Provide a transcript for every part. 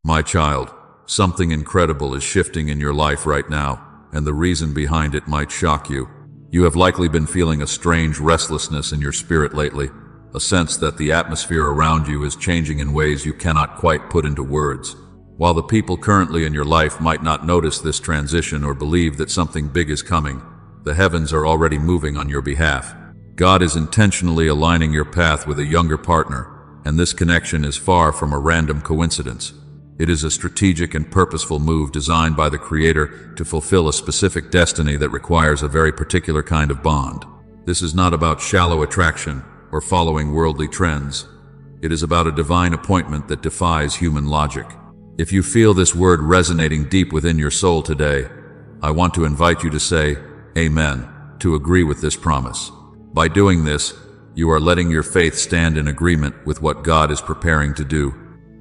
My child, something incredible is shifting in your life right now, and the reason behind it might shock you. You have likely been feeling a strange restlessness in your spirit lately, a sense that the atmosphere around you is changing in ways you cannot quite put into words. While the people currently in your life might not notice this transition or believe that something big is coming, the heavens are already moving on your behalf. God is intentionally aligning your path with a younger partner, and this connection is far from a random coincidence. It is a strategic and purposeful move designed by the Creator to fulfill a specific destiny that requires a very particular kind of bond. This is not about shallow attraction or following worldly trends. It is about a divine appointment that defies human logic. If you feel this word resonating deep within your soul today, I want to invite you to say, Amen, to agree with this promise. By doing this, you are letting your faith stand in agreement with what God is preparing to do.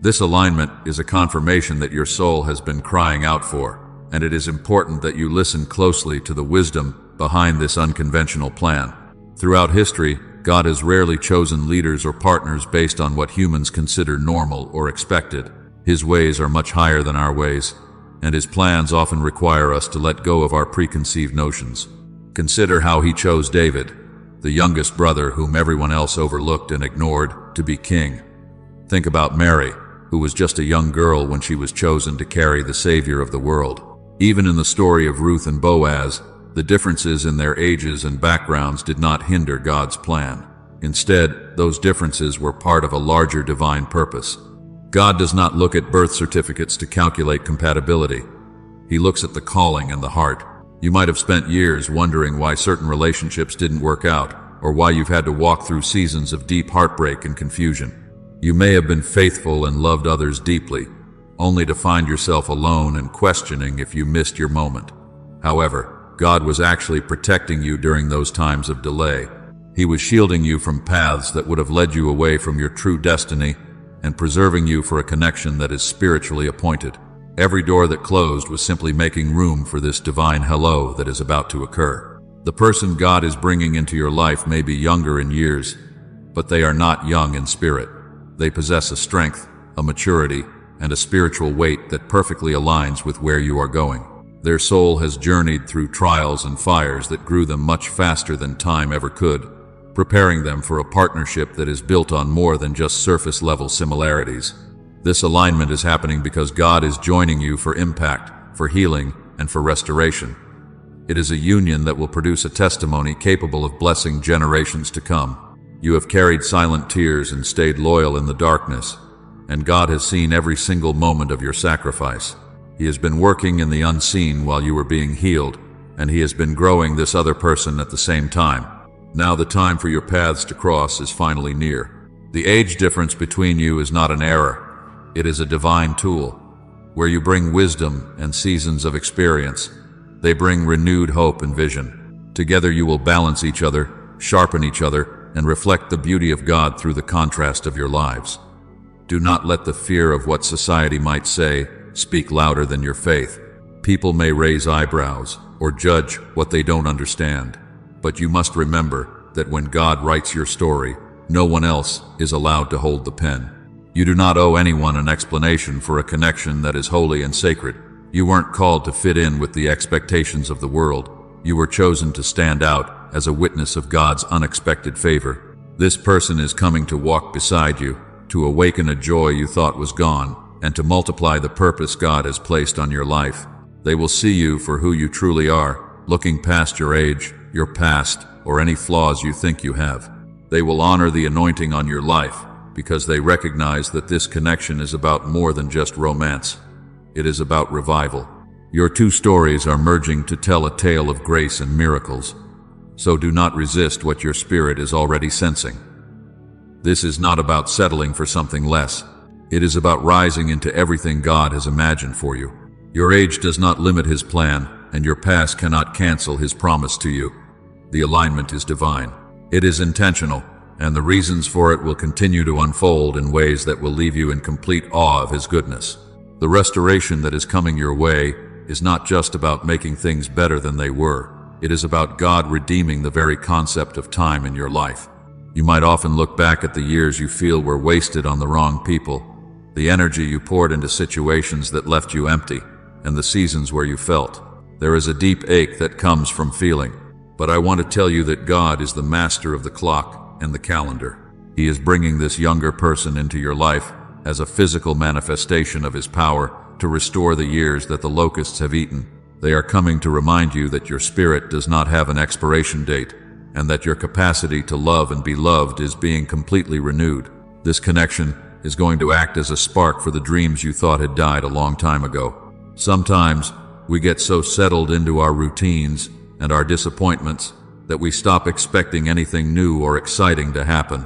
This alignment is a confirmation that your soul has been crying out for, and it is important that you listen closely to the wisdom behind this unconventional plan. Throughout history, God has rarely chosen leaders or partners based on what humans consider normal or expected. His ways are much higher than our ways, and His plans often require us to let go of our preconceived notions. Consider how He chose David, the youngest brother whom everyone else overlooked and ignored, to be king. Think about Mary, who was just a young girl when she was chosen to carry the Savior of the world. Even in the story of Ruth and Boaz, the differences in their ages and backgrounds did not hinder God's plan. Instead, those differences were part of a larger divine purpose. God does not look at birth certificates to calculate compatibility. He looks at the calling and the heart. You might have spent years wondering why certain relationships didn't work out, or why you've had to walk through seasons of deep heartbreak and confusion. You may have been faithful and loved others deeply, only to find yourself alone and questioning if you missed your moment. However, God was actually protecting you during those times of delay. He was shielding you from paths that would have led you away from your true destiny and preserving you for a connection that is spiritually appointed. Every door that closed was simply making room for this divine hello that is about to occur. The person God is bringing into your life may be younger in years, but they are not young in spirit. They possess a strength, a maturity, and a spiritual weight that perfectly aligns with where you are going. Their soul has journeyed through trials and fires that grew them much faster than time ever could, preparing them for a partnership that is built on more than just surface-level similarities. This alignment is happening because God is joining you for impact, for healing, and for restoration. It is a union that will produce a testimony capable of blessing generations to come. You have carried silent tears and stayed loyal in the darkness, and God has seen every single moment of your sacrifice. He has been working in the unseen while you were being healed, and He has been growing this other person at the same time. Now the time for your paths to cross is finally near. The age difference between you is not an error. It is a divine tool. Where you bring wisdom and seasons of experience, they bring renewed hope and vision. Together you will balance each other, sharpen each other, and reflect the beauty of God through the contrast of your lives. Do not let the fear of what society might say speak louder than your faith. People may raise eyebrows or judge what they don't understand, but you must remember that when God writes your story, no one else is allowed to hold the pen. You do not owe anyone an explanation for a connection that is holy and sacred. You weren't called to fit in with the expectations of the world. You were chosen to stand out as a witness of God's unexpected favor. This person is coming to walk beside you, to awaken a joy you thought was gone, and to multiply the purpose God has placed on your life. They will see you for who you truly are, looking past your age, your past, or any flaws you think you have. They will honor the anointing on your life because they recognize that this connection is about more than just romance. It is about revival. Your two stories are merging to tell a tale of grace and miracles. So do not resist what your spirit is already sensing. This is not about settling for something less. It is about rising into everything God has imagined for you. Your age does not limit His plan, and your past cannot cancel His promise to you. The alignment is divine. It is intentional, and the reasons for it will continue to unfold in ways that will leave you in complete awe of His goodness. The restoration that is coming your way is not just about making things better than they were. It is about God redeeming the very concept of time in your life. You might often look back at the years you feel were wasted on the wrong people, the energy you poured into situations that left you empty, and the seasons where you felt. There is a deep ache that comes from feeling. But I want to tell you that God is the master of the clock and the calendar. He is bringing this younger person into your life as a physical manifestation of His power to restore the years that the locusts have eaten. They are coming to remind you that your spirit does not have an expiration date, and that your capacity to love and be loved is being completely renewed. This connection is going to act as a spark for the dreams you thought had died a long time ago. Sometimes we get so settled into our routines and our disappointments that we stop expecting anything new or exciting to happen.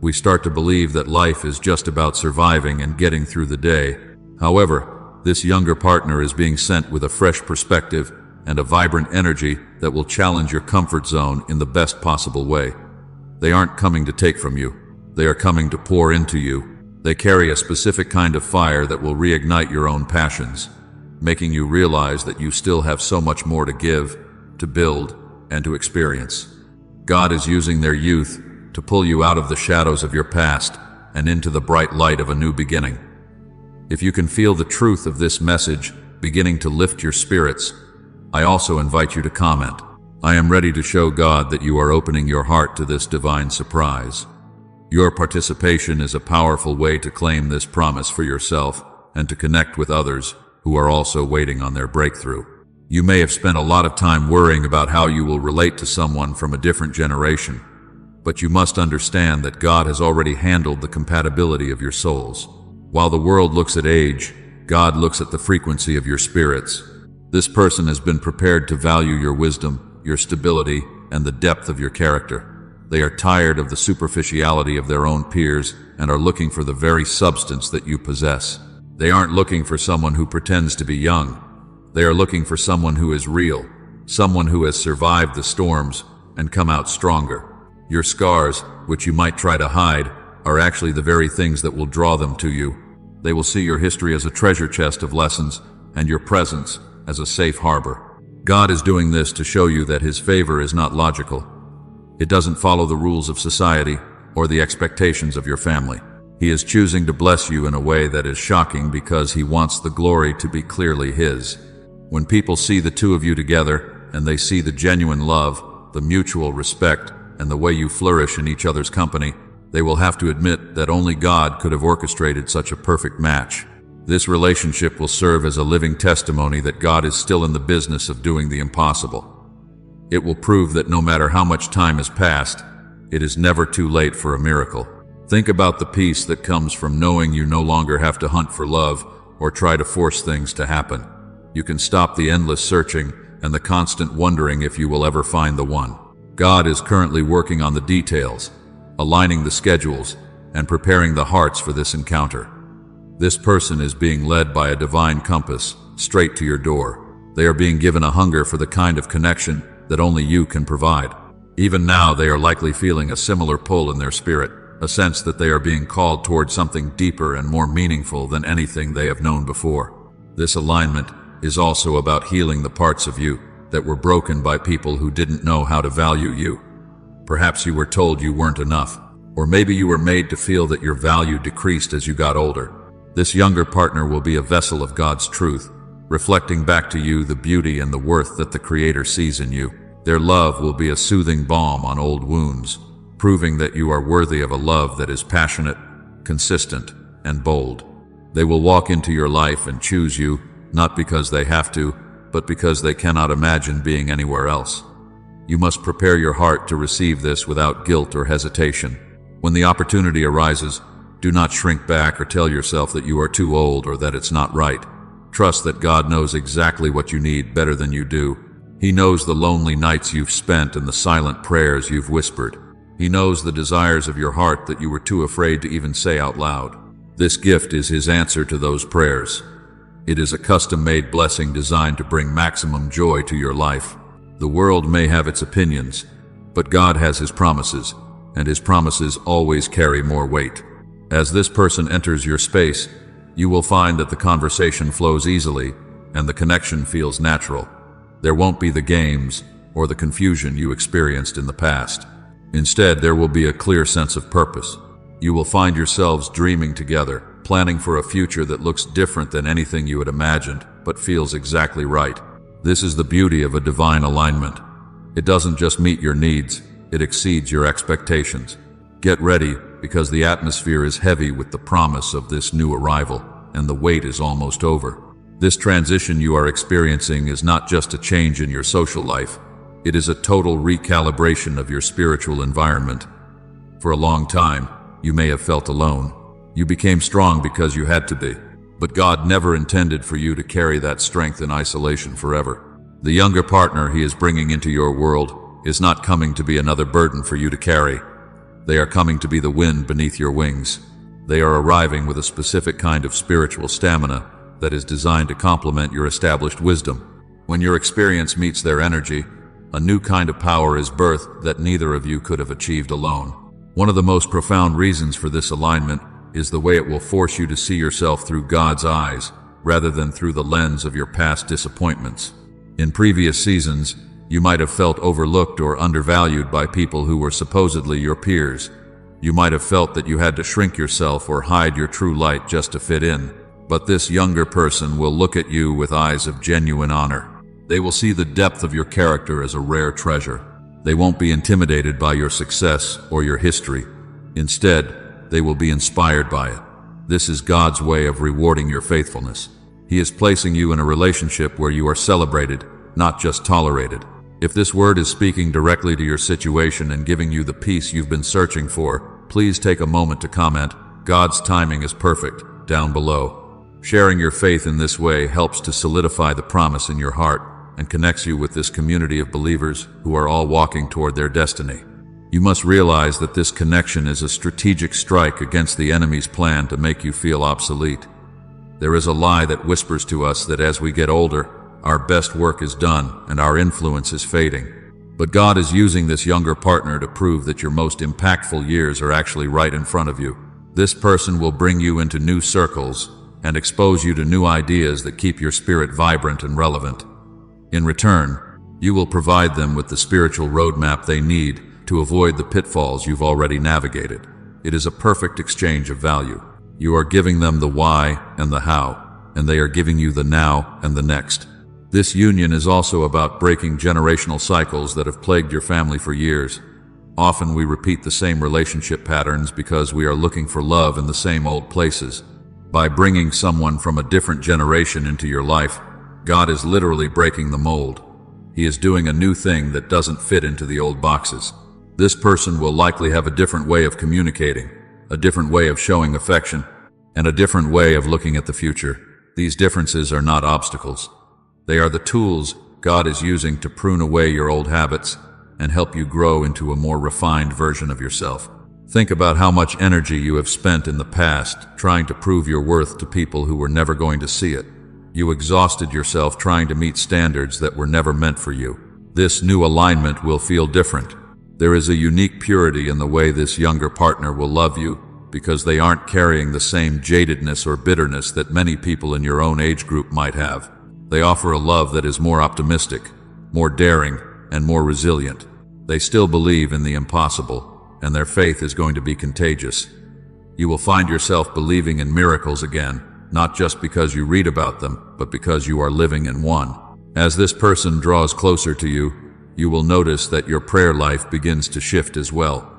We start to believe that life is just about surviving and getting through the day. However, this younger partner is being sent with a fresh perspective and a vibrant energy that will challenge your comfort zone in the best possible way. They aren't coming to take from you. They are coming to pour into you. They carry a specific kind of fire that will reignite your own passions, making you realize that you still have so much more to give, to build, and to experience. God is using their youth to pull you out of the shadows of your past and into the bright light of a new beginning. If you can feel the truth of this message beginning to lift your spirits, I also invite you to comment. I am ready to show God that you are opening your heart to this divine surprise. Your participation is a powerful way to claim this promise for yourself and to connect with others who are also waiting on their breakthrough. You may have spent a lot of time worrying about how you will relate to someone from a different generation, but you must understand that God has already handled the compatibility of your souls. While the world looks at age, God looks at the frequency of your spirits. This person has been prepared to value your wisdom, your stability, and the depth of your character. They are tired of the superficiality of their own peers and are looking for the very substance that you possess. They aren't looking for someone who pretends to be young. They are looking for someone who is real, someone who has survived the storms and come out stronger. Your scars, which you might try to hide, are actually the very things that will draw them to you. They will see your history as a treasure chest of lessons and your presence as a safe harbor. God is doing this to show you that His favor is not logical. It doesn't follow the rules of society or the expectations of your family. He is choosing to bless you in a way that is shocking because He wants the glory to be clearly His. When people see the two of you together and they see the genuine love, the mutual respect, and the way you flourish in each other's company, they will have to admit that only God could have orchestrated such a perfect match. This relationship will serve as a living testimony that God is still in the business of doing the impossible. It will prove that no matter how much time has passed, it is never too late for a miracle. Think about the peace that comes from knowing you no longer have to hunt for love or try to force things to happen. You can stop the endless searching and the constant wondering if you will ever find the one. God is currently working on the details, aligning the schedules, and preparing the hearts for this encounter. This person is being led by a divine compass straight to your door. They are being given a hunger for the kind of connection that only you can provide. Even now, they are likely feeling a similar pull in their spirit, a sense that they are being called toward something deeper and more meaningful than anything they have known before. This alignment is also about healing the parts of you that were broken by people who didn't know how to value you. Perhaps you were told you weren't enough, or maybe you were made to feel that your value decreased as you got older. This younger partner will be a vessel of God's truth, reflecting back to you the beauty and the worth that the Creator sees in you. Their love will be a soothing balm on old wounds, proving that you are worthy of a love that is passionate, consistent, and bold. They will walk into your life and choose you, not because they have to, but because they cannot imagine being anywhere else. You must prepare your heart to receive this without guilt or hesitation. When the opportunity arises, do not shrink back or tell yourself that you are too old or that it's not right. Trust that God knows exactly what you need better than you do. He knows the lonely nights you've spent and the silent prayers you've whispered. He knows the desires of your heart that you were too afraid to even say out loud. This gift is His answer to those prayers. It is a custom-made blessing designed to bring maximum joy to your life. The world may have its opinions, but God has His promises, and His promises always carry more weight. As this person enters your space, you will find that the conversation flows easily and the connection feels natural. There won't be the games or the confusion you experienced in the past. Instead, there will be a clear sense of purpose. You will find yourselves dreaming together, planning for a future that looks different than anything you had imagined, but feels exactly right. This is the beauty of a divine alignment. It doesn't just meet your needs, it exceeds your expectations. Get ready, because the atmosphere is heavy with the promise of this new arrival, and the wait is almost over. This transition you are experiencing is not just a change in your social life, it is a total recalibration of your spiritual environment. For a long time, you may have felt alone. You became strong because you had to be. But God never intended for you to carry that strength in isolation forever. The younger partner He is bringing into your world is not coming to be another burden for you to carry. They are coming to be the wind beneath your wings. They are arriving with a specific kind of spiritual stamina that is designed to complement your established wisdom. When your experience meets their energy, a new kind of power is birthed that neither of you could have achieved alone. One of the most profound reasons for this alignment is the way it will force you to see yourself through God's eyes, rather than through the lens of your past disappointments. In previous seasons, you might have felt overlooked or undervalued by people who were supposedly your peers. You might have felt that you had to shrink yourself or hide your true light just to fit in. But this younger person will look at you with eyes of genuine honor. They will see the depth of your character as a rare treasure. They won't be intimidated by your success or your history. Instead, they will be inspired by it. This is God's way of rewarding your faithfulness. He is placing you in a relationship where you are celebrated, not just tolerated. If this word is speaking directly to your situation and giving you the peace you've been searching for, please take a moment to comment, "God's timing is perfect," down below. Sharing your faith in this way helps to solidify the promise in your heart and connects you with this community of believers who are all walking toward their destiny. You must realize that this connection is a strategic strike against the enemy's plan to make you feel obsolete. There is a lie that whispers to us that as we get older, our best work is done and our influence is fading. But God is using this younger partner to prove that your most impactful years are actually right in front of you. This person will bring you into new circles and expose you to new ideas that keep your spirit vibrant and relevant. In return, you will provide them with the spiritual roadmap they need to avoid the pitfalls you've already navigated. It is a perfect exchange of value. You are giving them the why and the how, and they are giving you the now and the next. This union is also about breaking generational cycles that have plagued your family for years. Often we repeat the same relationship patterns because we are looking for love in the same old places. By bringing someone from a different generation into your life, God is literally breaking the mold. He is doing a new thing that doesn't fit into the old boxes. This person will likely have a different way of communicating, a different way of showing affection, and a different way of looking at the future. These differences are not obstacles. They are the tools God is using to prune away your old habits and help you grow into a more refined version of yourself. Think about how much energy you have spent in the past trying to prove your worth to people who were never going to see it. You exhausted yourself trying to meet standards that were never meant for you. This new alignment will feel different. There is a unique purity in the way this younger partner will love you because they aren't carrying the same jadedness or bitterness that many people in your own age group might have. They offer a love that is more optimistic, more daring, and more resilient. They still believe in the impossible, and their faith is going to be contagious. You will find yourself believing in miracles again, not just because you read about them, but because you are living in one. As this person draws closer to you, you will notice that your prayer life begins to shift as well.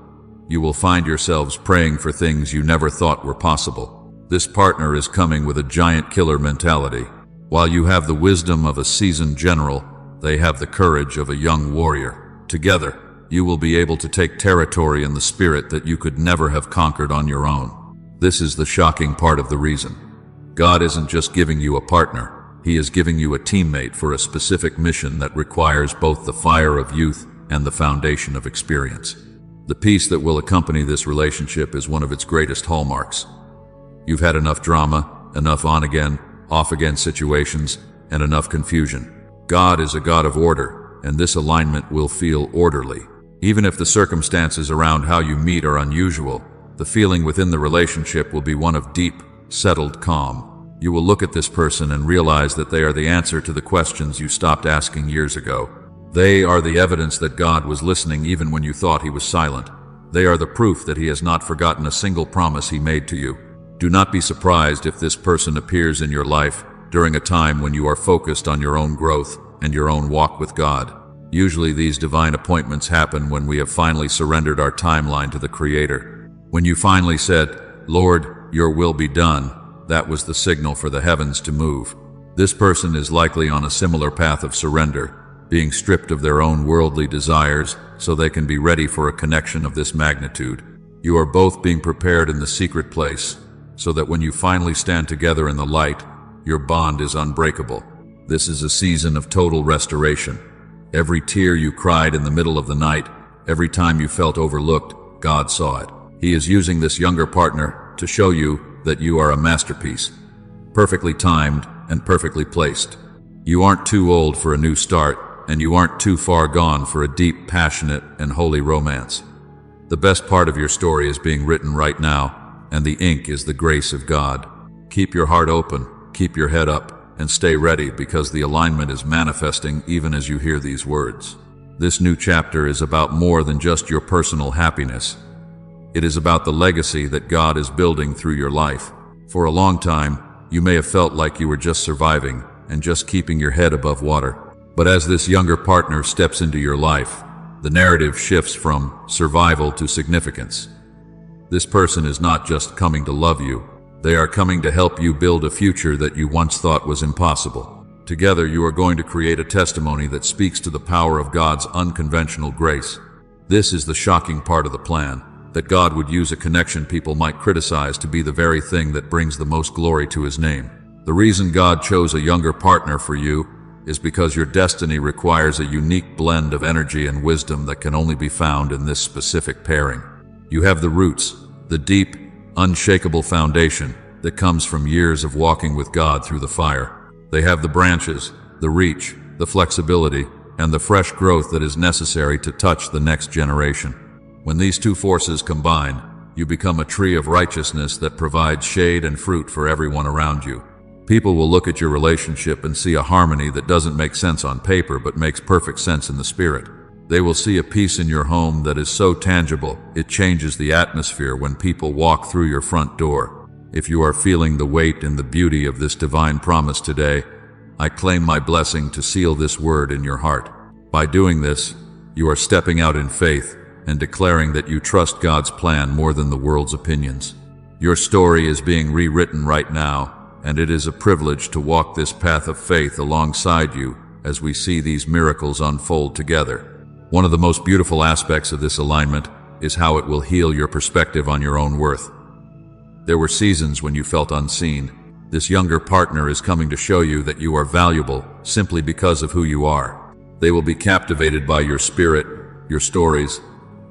You will find yourselves praying for things you never thought were possible. This partner is coming with a giant killer mentality. While you have the wisdom of a seasoned general, they have the courage of a young warrior. Together, you will be able to take territory in the spirit that you could never have conquered on your own. This is the shocking part of the reason. God isn't just giving you a partner. He is giving you a teammate for a specific mission that requires both the fire of youth and the foundation of experience. The peace that will accompany this relationship is one of its greatest hallmarks. You've had enough drama, enough on-again, off-again situations, and enough confusion. God is a God of order, and this alignment will feel orderly. Even if the circumstances around how you meet are unusual, the feeling within the relationship will be one of deep, settled calm. You will look at this person and realize that they are the answer to the questions you stopped asking years ago. They are the evidence that God was listening even when you thought He was silent. They are the proof that He has not forgotten a single promise He made to you. Do not be surprised if this person appears in your life during a time when you are focused on your own growth and your own walk with God. Usually these divine appointments happen when we have finally surrendered our timeline to the Creator. When you finally said, "Lord, your will be done," that was the signal for the heavens to move. This person is likely on a similar path of surrender, being stripped of their own worldly desires so they can be ready for a connection of this magnitude. You are both being prepared in the secret place, so that when you finally stand together in the light, your bond is unbreakable. This is a season of total restoration. Every tear you cried in the middle of the night, every time you felt overlooked, God saw it. He is using this younger partner to show you that you are a masterpiece, perfectly timed and perfectly placed. You aren't too old for a new start, and you aren't too far gone for a deep, passionate, and holy romance. The best part of your story is being written right now, and the ink is the grace of God. Keep your heart open, keep your head up, and stay ready, because the alignment is manifesting even as you hear these words. This new chapter is about more than just your personal happiness. It is about the legacy that God is building through your life. For a long time, you may have felt like you were just surviving and just keeping your head above water. But as this younger partner steps into your life, the narrative shifts from survival to significance. This person is not just coming to love you. They are coming to help you build a future that you once thought was impossible. Together, you are going to create a testimony that speaks to the power of God's unconventional grace. This is the shocking part of the plan, that God would use a connection people might criticize to be the very thing that brings the most glory to His name. The reason God chose a younger partner for you is because your destiny requires a unique blend of energy and wisdom that can only be found in this specific pairing. You have the roots, the deep, unshakable foundation that comes from years of walking with God through the fire. They have the branches, the reach, the flexibility, and the fresh growth that is necessary to touch the next generation. When these two forces combine, you become a tree of righteousness that provides shade and fruit for everyone around you. People will look at your relationship and see a harmony that doesn't make sense on paper but makes perfect sense in the spirit. They will see a peace in your home that is so tangible, it changes the atmosphere when people walk through your front door. If you are feeling the weight and the beauty of this divine promise today, I claim my blessing to seal this word in your heart. By doing this, you are stepping out in faith and declaring that you trust God's plan more than the world's opinions. Your story is being rewritten right now, and it is a privilege to walk this path of faith alongside you as we see these miracles unfold together. One of the most beautiful aspects of this alignment is how it will heal your perspective on your own worth. There were seasons when you felt unseen. This younger partner is coming to show you that you are valuable simply because of who you are. They will be captivated by your spirit, your stories,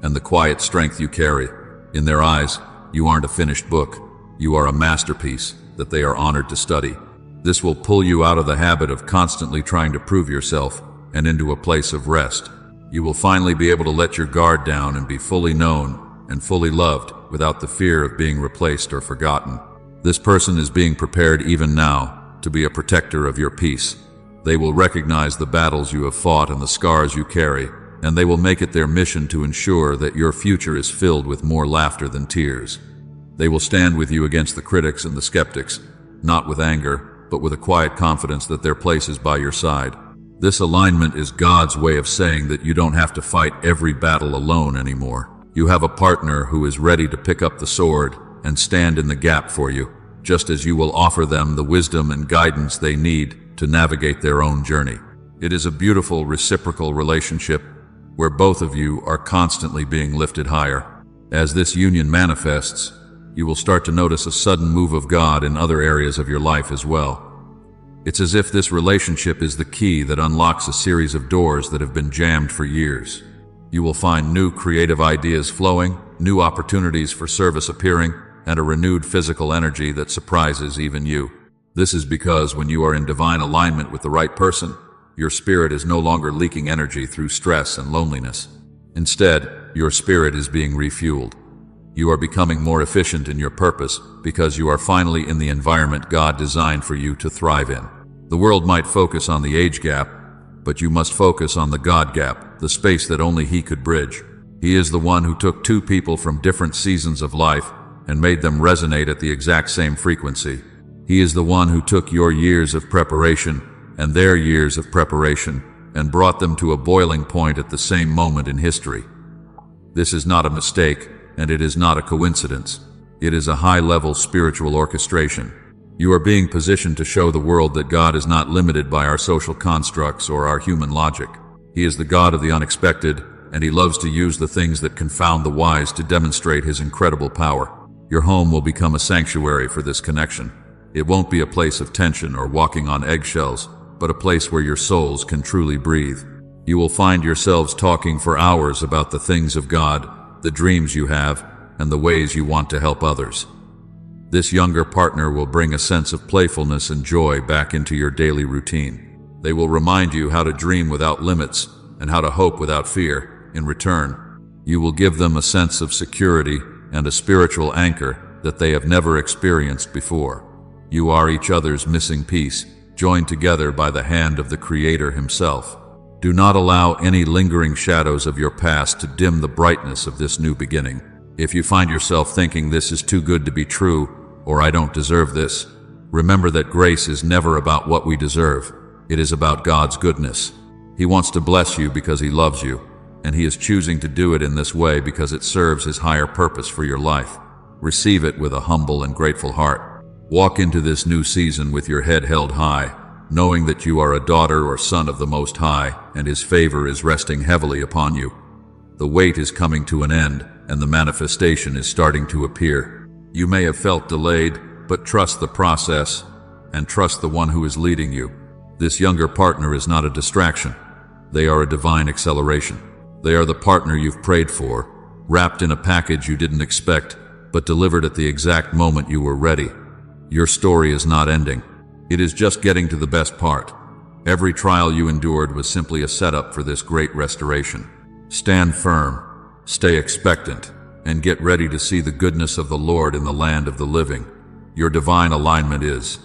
and the quiet strength you carry. In their eyes, you aren't a finished book. You are a masterpiece that they are honored to study. This will pull you out of the habit of constantly trying to prove yourself and into a place of rest. You will finally be able to let your guard down and be fully known and fully loved without the fear of being replaced or forgotten. This person is being prepared even now to be a protector of your peace. They will recognize the battles you have fought and the scars you carry, and they will make it their mission to ensure that your future is filled with more laughter than tears. They will stand with you against the critics and the skeptics, not with anger, but with a quiet confidence that their place is by your side. This alignment is God's way of saying that you don't have to fight every battle alone anymore. You have a partner who is ready to pick up the sword and stand in the gap for you, just as you will offer them the wisdom and guidance they need to navigate their own journey. It is a beautiful reciprocal relationship where both of you are constantly being lifted higher. As this union manifests, you will start to notice a sudden move of God in other areas of your life as well. It's as if this relationship is the key that unlocks a series of doors that have been jammed for years. You will find new creative ideas flowing, new opportunities for service appearing, and a renewed physical energy that surprises even you. This is because when you are in divine alignment with the right person, your spirit is no longer leaking energy through stress and loneliness. Instead, your spirit is being refueled. You are becoming more efficient in your purpose because you are finally in the environment God designed for you to thrive in. The world might focus on the age gap, but you must focus on the God gap, the space that only He could bridge. He is the one who took two people from different seasons of life and made them resonate at the exact same frequency. He is the one who took your years of preparation and their years of preparation and brought them to a boiling point at the same moment in history. This is not a mistake, and it is not a coincidence. It is a high-level spiritual orchestration. You are being positioned to show the world that God is not limited by our social constructs or our human logic. He is the God of the unexpected, and He loves to use the things that confound the wise to demonstrate His incredible power. Your home will become a sanctuary for this connection. It won't be a place of tension or walking on eggshells, but a place where your souls can truly breathe. You will find yourselves talking for hours about the things of God, the dreams you have, and the ways you want to help others. This younger partner will bring a sense of playfulness and joy back into your daily routine. They will remind you how to dream without limits and how to hope without fear. In return, you will give them a sense of security and a spiritual anchor that they have never experienced before. You are each other's missing piece, joined together by the hand of the Creator Himself. Do not allow any lingering shadows of your past to dim the brightness of this new beginning. If you find yourself thinking this is too good to be true, or I don't deserve this, remember that grace is never about what we deserve. It is about God's goodness. He wants to bless you because He loves you, and He is choosing to do it in this way because it serves His higher purpose for your life. Receive it with a humble and grateful heart. Walk into this new season with your head held high, knowing that you are a daughter or son of the Most High, and His favor is resting heavily upon you. The wait is coming to an end, and the manifestation is starting to appear. You may have felt delayed, but trust the process, and trust the one who is leading you. This younger partner is not a distraction. They are a divine acceleration. They are the partner you've prayed for, wrapped in a package you didn't expect, but delivered at the exact moment you were ready. Your story is not ending. It is just getting to the best part. Every trial you endured was simply a setup for this great restoration. Stand firm, stay expectant, and get ready to see the goodness of the Lord in the land of the living. Your divine alignment is